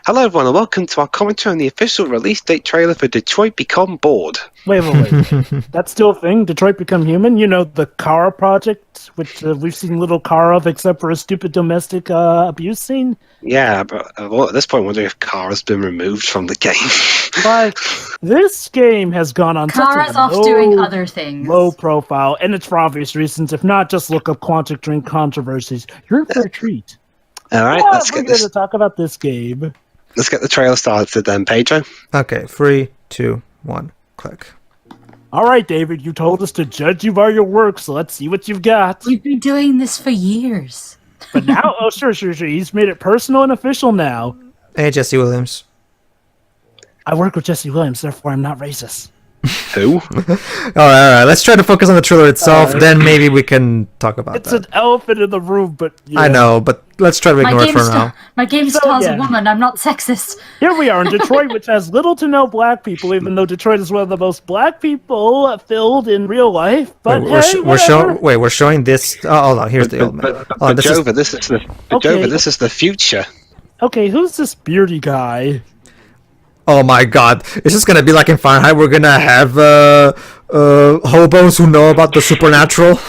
Hello everyone and welcome to our commentary on the official release date trailer for Detroit Become Bored. Wait. That's still a thing? Detroit Become Human? You know, the Kara project, which we've seen little Kara of except for a stupid domestic abuse scene? Yeah, but at this point I'm wondering if Kara's been removed from the game. Like, this game has gone on Kara's such a off doing other things. low profile, and it's for obvious reasons. If not, just look up Quantic Dream controversies. You're in for a treat. Alright, let's get We're going to talk about this game. Let's get the trailer started then, Pedro. Okay, 3, 2, 1, click. All right, David, you told us to judge you by your work, so let's see what you've got. We've been doing this for years. But now, sure. He's made it personal and official now. Hey, Jesse Williams. I work with Jesse Williams, therefore I'm not racist. Who? All right. Let's try to focus on the trailer itself. Then maybe we can talk about It's that. an elephant in the room, but yeah. I know, but let's try to ignore it for now. My game So, stars yeah. a woman. I'm not sexist. Here we are in Detroit, which has little to no black people, even though Detroit is one of the most black people filled in real life. But We're showing this. Oh, hold on. Here's the old man. But Jova, this is the future. Okay, who's this beardy guy? Oh my God! It's just gonna be like in Fahrenheit. We're gonna have hobos who know about the supernatural.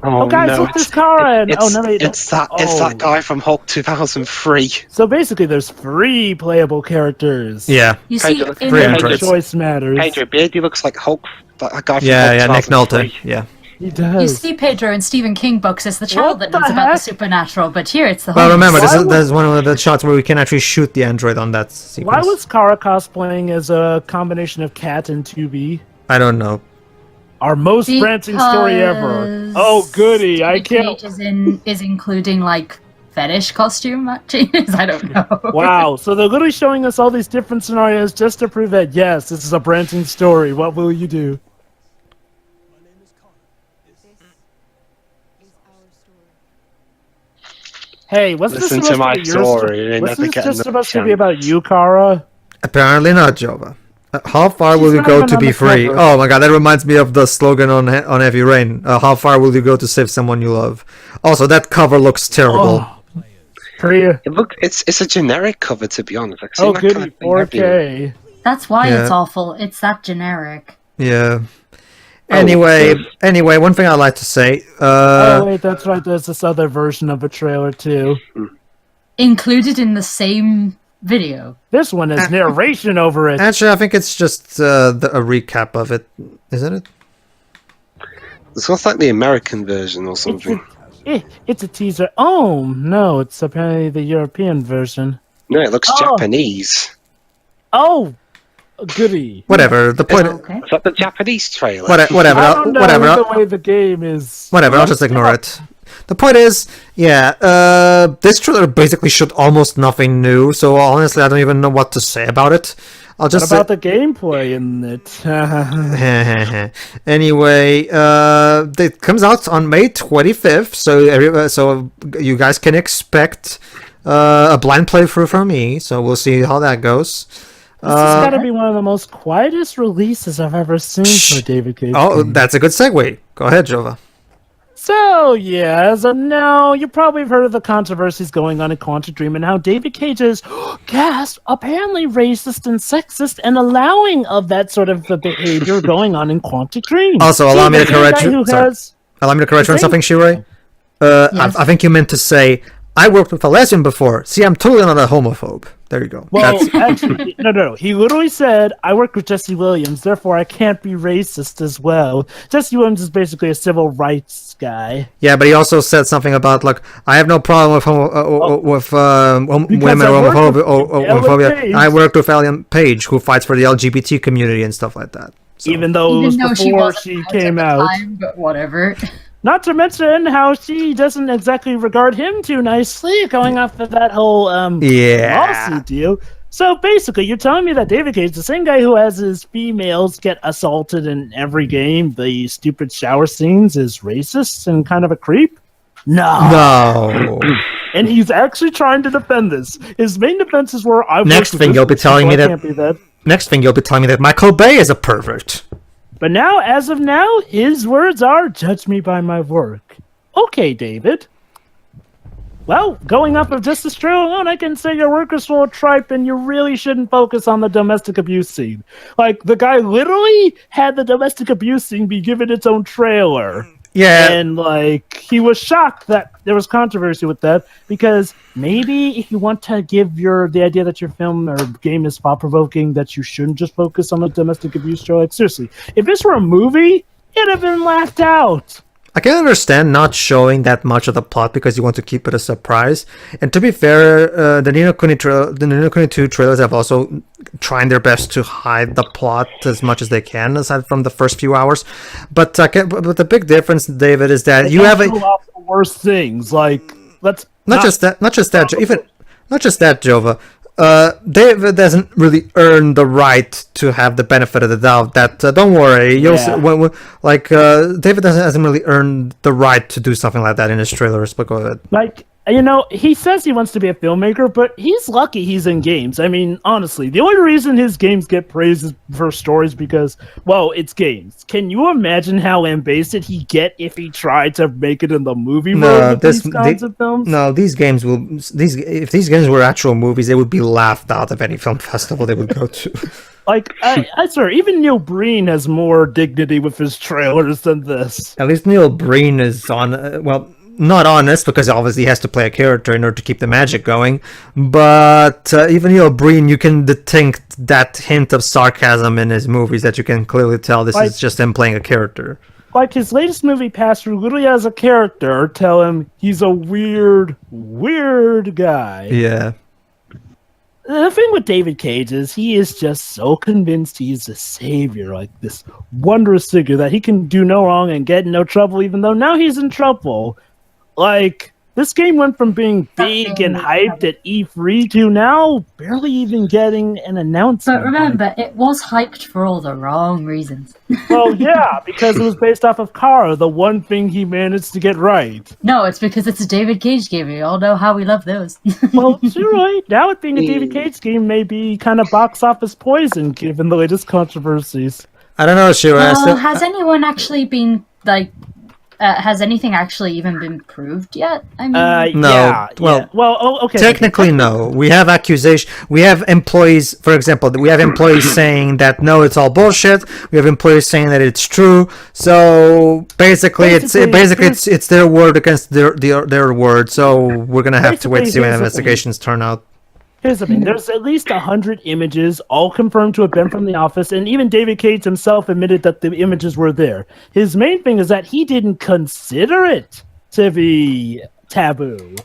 Oh, guys, no, look, there's Kara. It's that guy from Hulk 2003. So basically, there's 3 playable characters. Yeah. You see, Pedro, in Free the- entrance. Choice matters. Pedro Beardy looks like Hulk, that guy from Yeah. Hulk Nick 2003. Nolte. Yeah. He you does. see Pedro in Stephen King books as the child What that knows the about the heck? supernatural, but here it's the Well, whole. remember, Why this is one of the shots where we can actually shoot the android on that sequence. Why was Kara cosplaying as a combination of Cat and 2B? I don't know. Our most prancing story ever. Oh, goody! I can't. Page is including like fetish costume changes. I don't know. Wow, so they're literally showing us all these different scenarios just to prove that, yes, this is a branching story. What will you do? Hey, what's this Listen supposed to my to be your story, and What's never this get just enough supposed to be chance. about you, Kara? Apparently not, Jova. How far will She's you not go even to on be the free? cover. Oh my God, that reminds me of the slogan on Heavy Rain. How far will you go to save someone you love? Also, that cover looks terrible. Oh, Priya. It's a generic cover, to be honest. I've seen Oh, that goody, kind of thing everywhere. 4K. That's why Yeah. it's awful. It's that generic. Yeah. Oh, Anyway, one thing I'd like to say. Oh, wait, that's right. There's this other version of a trailer, too. Included in the same video. This one has narration over it. Actually, I think it's just a recap of it, isn't it? This looks like the American version or It's something. it's a teaser. Oh, no, it's apparently the European version. No, it looks Oh. Japanese. Oh, goody. Whatever. The point. Okay. Is that the Japanese trailer? Whatever. I don't know Whatever. the way the game is. Whatever, I'll just ignore it. The point is, this trailer basically showed almost nothing new, so honestly I don't even know what to say about it. I'll What just about the gameplay in it? say... Anyway, it comes out on May 25th, so you guys can expect a blind playthrough from me, so we'll see how that goes. This has got to be one of the most quietest releases I've ever seen for David Cage. Oh, that's a good segue. Go ahead, Jova. So, yeah, as of now, you probably have heard of the controversies going on in Quantic Dream and how David Cage is, gasp, apparently racist and sexist and allowing of that sort of behavior going on in Quantic Dream. Also, allow me to The same correct guy you. who Sorry. has- Allow me to correct you on Same. something, Shirai. Yes. I think you meant to say, I worked with a lesbian before. See, I'm totally not a homophobe. There you go. Well, actually, no. He literally said, I work with Jesse Williams, therefore I can't be racist as well. Jesse Williams is basically a civil rights guy. Yeah, but he also said something about, like, I have no problem with women I or worked with homophobia. Ellen Page. I worked with Ellen Page, who fights for the LGBT community and stuff like that. So. Even though it was before wasn't she out at came the out. time, but whatever. Not to mention how she doesn't exactly regard him too nicely, going off of that whole Yeah. lawsuit deal. So basically, you're telling me that David Cage, the same guy who has his females get assaulted in every game, the stupid shower scenes, is racist and kind of a creep? No. And he's actually trying to defend this. His main defenses were, Next thing you'll be telling me that- can't be that. Next thing you'll be telling me that Michael Bay is a pervert. But now, as of now, his words are, judge me by my work. Okay, David. well, going off of just this trailer alone, I can say your work is full of tripe and you really shouldn't focus on the domestic abuse scene. Like, the guy literally had the domestic abuse scene be given its own trailer. Yeah. And, like, he was shocked that there was controversy with that, because maybe if you want to give the idea that your film or game is thought-provoking, that you shouldn't just focus on the domestic abuse trailer. Like, seriously, if this were a movie, it'd have been laughed out. I can understand not showing that much of the plot because you want to keep it a surprise. And to be fair, the Ni no Kuni 2 trailers have also tried their best to hide the plot as much as they can, aside from the first few hours. But the big difference, David, is that you have show off the worst things. Like, let's not just that, Jova. David doesn't really earn the right to have the benefit of the doubt. That don't worry, you'll see, David hasn't really earned the right to do something like that in his trailers. But go ahead. Like, he says he wants to be a filmmaker, but he's lucky he's in games. I mean, honestly, the only reason his games get praised is for stories because, well, it's games. Can you imagine how ambassador he'd get if he tried to make it in the movie world with these kinds of films? No, if these games were actual movies, they would be laughed out of any film festival they would go to. Like, I swear, even Neil Breen has more dignity with his trailers than this. At least Neil Breen is not honest, because obviously he has to play a character in order to keep the magic going, but even Neil Breen, you can detect that hint of sarcasm in his movies that you can clearly tell this is just him playing a character. Like his latest movie, Pass-Through, literally has a character tell him he's a weird guy. Yeah. The thing with David Cage is he is just so convinced he's a savior, like this wondrous figure that he can do no wrong and get in no trouble, even though now he's in trouble. Like, this game went from being big and hyped at E3 to now barely even getting an announcement. But remember, it was hyped for all the wrong reasons. Well, yeah, because it was based off of Kara, the one thing he managed to get right. No, it's because it's a David Cage game. We all know how we love those. Well, you're right. Now it being a David Cage game may be kind of box office poison, given the latest controversies. I don't know, Shira. Has anyone actually been, like... has anything actually even been proved yet? I mean, no. Yeah, okay. Technically, no. We have accusation. We have employees, for example. We have employees saying that no, it's all bullshit. We have employees saying that it's true. So basically it's their word against their word. So we're gonna have to wait to see when investigations turn out. Here's the thing. There's at least 100 images, all confirmed to have been from the office, and even David Cage himself admitted that the images were there. His main thing is that he didn't consider it to be taboo.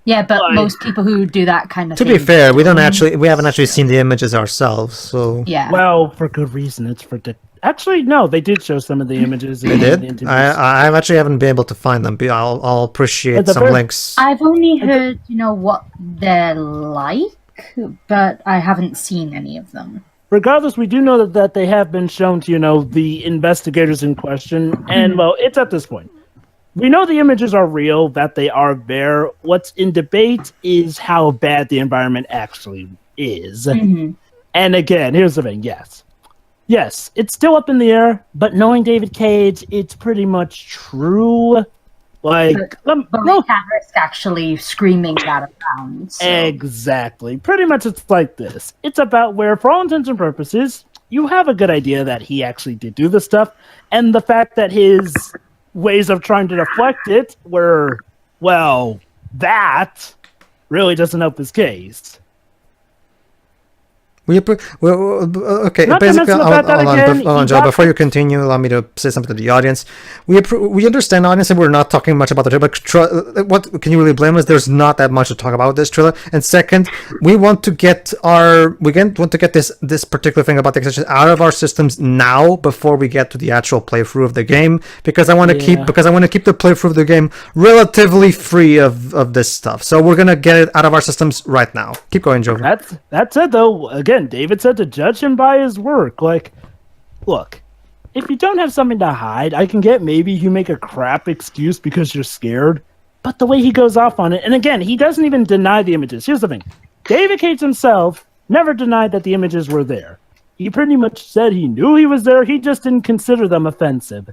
Yeah, but most people who do that kind of thing... To be fair, we haven't actually seen the images ourselves, so... Yeah. Well, for good reason. It's for... Actually, no, they did show some of the images. They did? I actually haven't been able to find them. I'll appreciate some links. I've only heard, what they're like, but I haven't seen any of them. Regardless, we do know that they have been shown to, the investigators in question, and, well, it's at this point. We know the images are real, that they are there. What's in debate is how bad the environment actually is. Mm-hmm. And again, here's the thing, Yes, it's still up in the air, but knowing David Cage, it's pretty much true. Like, but we can't risk actually screaming that around. So. Exactly. Pretty much it's like this. It's about where, for all intents and purposes, you have a good idea that he actually did do this stuff, and the fact that his ways of trying to deflect it were, well, that really doesn't help his case. Okay, basically, hold on, Joe. Before you continue, allow me to say something to the audience. We understand, audience, and we're not talking much about the trailer, but what can you really blame us? There's not that much to talk about with this trailer. And second, we want to get this particular thing about the extension out of our systems now before we get to the actual playthrough of the game, because I want to keep the playthrough of the game relatively free of this stuff. So we're gonna get it out of our systems right now. Keep going, Joe. That's it, though. Again, David said to judge him by his work. Like, look, if you don't have something to hide, I can get maybe you make a crap excuse because you're scared. But the way he goes off on it, and again, he doesn't even deny the images. Here's the thing. David Cage himself never denied that the images were there. He pretty much said he knew he was there, he just didn't consider them offensive.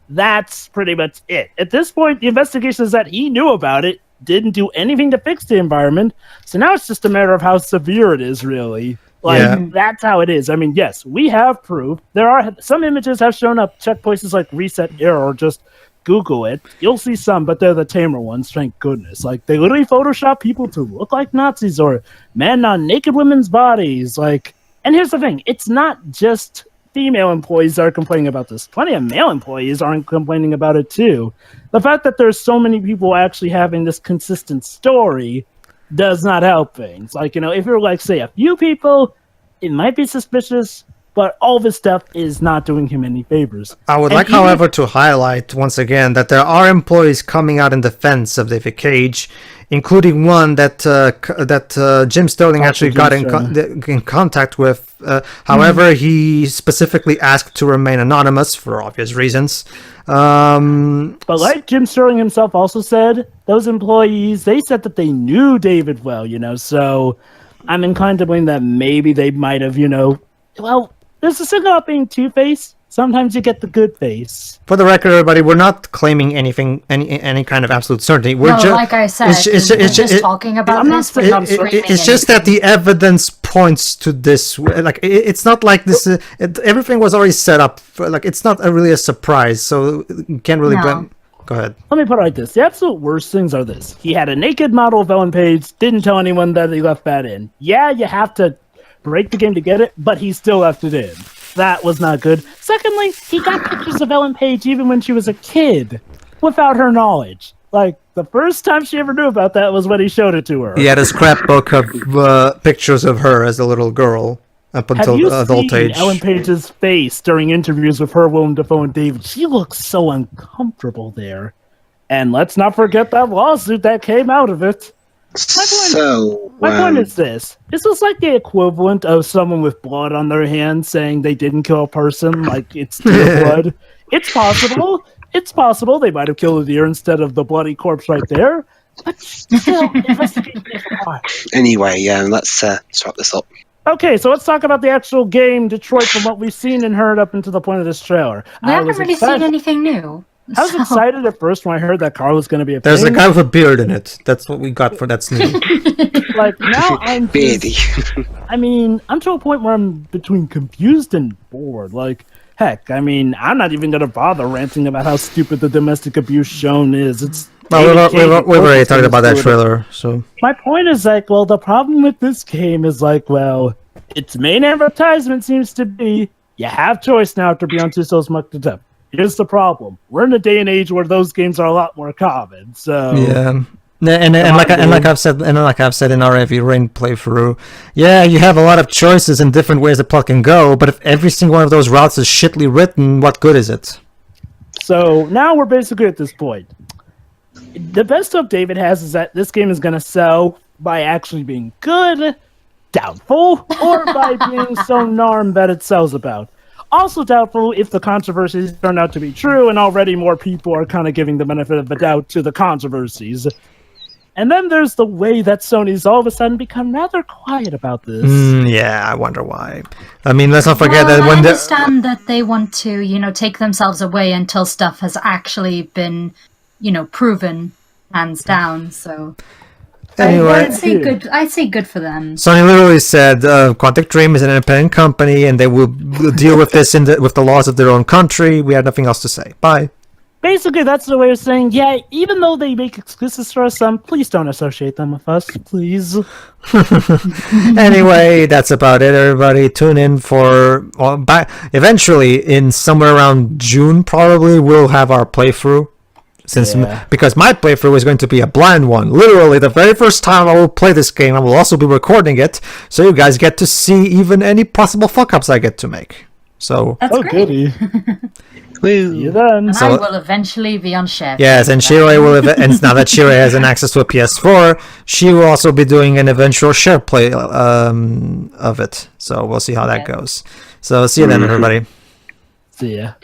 That's pretty much it. At this point, the investigation is that he knew about it, didn't do anything to fix the environment. So now it's just a matter of how severe it is, really. That's how it is. I mean, yes, we have proof. There are some images have shown up. Check places like Reset Error or just Google it. You'll see some, but they're the tamer ones, thank goodness. Like, they literally Photoshop people to look like Nazis or men on naked women's bodies. Like, and here's the thing. It's not just female employees that are complaining about this. Plenty of male employees aren't complaining about it, too. The fact that there's so many people actually having this consistent story does not help things. Like, if you're like, say, a few people, it might be suspicious, but all this stuff is not doing him any favors. I would like, however, to highlight once again that there are employees coming out in defense of David Cage, including one that Jim Sterling actually got in contact with. However, he specifically asked to remain anonymous for obvious reasons. But like Jim Sterling himself also said, those employees, they said that they knew David well, so I'm inclined to believe that maybe they might have, well, there's a signal about being two-faced. Sometimes you get the good face. For the record, everybody, we're not claiming anything, any kind of absolute certainty. We're like I said, we're just talking about this. It's just that the evidence points to this. Like, it's not like this. Everything was already set up. It's not really a surprise, so you can't really blame. Go ahead. Let me put it like this. The absolute worst things are this. He had a naked model of Ellen Page, didn't tell anyone that he left that in. Yeah, you have to break the game to get it, but he still left it in. That was not good. Secondly, he got pictures of Ellen Page even when she was a kid, without her knowledge. Like, the first time she ever knew about that was when he showed it to her. He had a scrapbook of pictures of her as a little girl up until adult age. Have you seen Ellen Page's face during interviews with her, Willem Dafoe, and David? She looks so uncomfortable there. And let's not forget that lawsuit that came out of it. My point is this. This was like the equivalent of someone with blood on their hands saying they didn't kill a person, like it's their blood. It's possible. It's possible they might have killed a deer instead of the bloody corpse right there. But still, anyway, let's wrap this up. Okay, so let's talk about the actual game, Detroit, from what we've seen and heard up until the point of this trailer. We haven't really seen anything new. I was excited at first when I heard that Carl was going to be a There's a guy with a beard in it. That's what we got for that's new. Like, now I'm beardy. I'm to a point where I'm between confused and bored. Like, heck, I'm not even going to bother ranting about how stupid the domestic abuse shown is. It's we've already talked about that trailer, so... My point is, the problem with this game is, its main advertisement seems to be, you have choice now after Beyond Two Souls Musketeers. Here's the problem. We're in a day and age where those games are a lot more common. So yeah, and like I've said in our Heavy Rain playthrough, yeah, you have a lot of choices and different ways the plot can go. But if every single one of those routes is shittily written, what good is it? So now we're basically at this point. The best hope David has is that this game is going to sell by actually being good, doubtful, or by being so narm that it sells about. Also doubtful if the controversies turn out to be true, and already more people are kind of giving the benefit of the doubt to the controversies. And then there's the way that Sony's all of a sudden become rather quiet about this. Yeah, I wonder why. Let's not forget that when I understand that they want to, take themselves away until stuff has actually been, proven hands down, so... Anyway, I'd say good for them. Sony literally said Quantic Dream is an independent company and they will deal with this with the laws of their own country. We have nothing else to say. Bye. Basically, that's the way of saying, yeah, even though they make exclusives for us, please don't associate them with us, please. Anyway, that's about it, everybody. Tune in for... eventually, in somewhere around June, probably, we'll have our playthrough. Because my playthrough is going to be a blind one. Literally, the very first time I will play this game, I will also be recording it, so you guys get to see even any possible fuck-ups I get to make. So, that's great. Goody. See you then. I will eventually be on Chef. Yes, and Shirei will. And now that Shirei has an access to a PS4, she will also be doing an eventual share play of it. So we'll see how that goes. So see you then, everybody. See ya.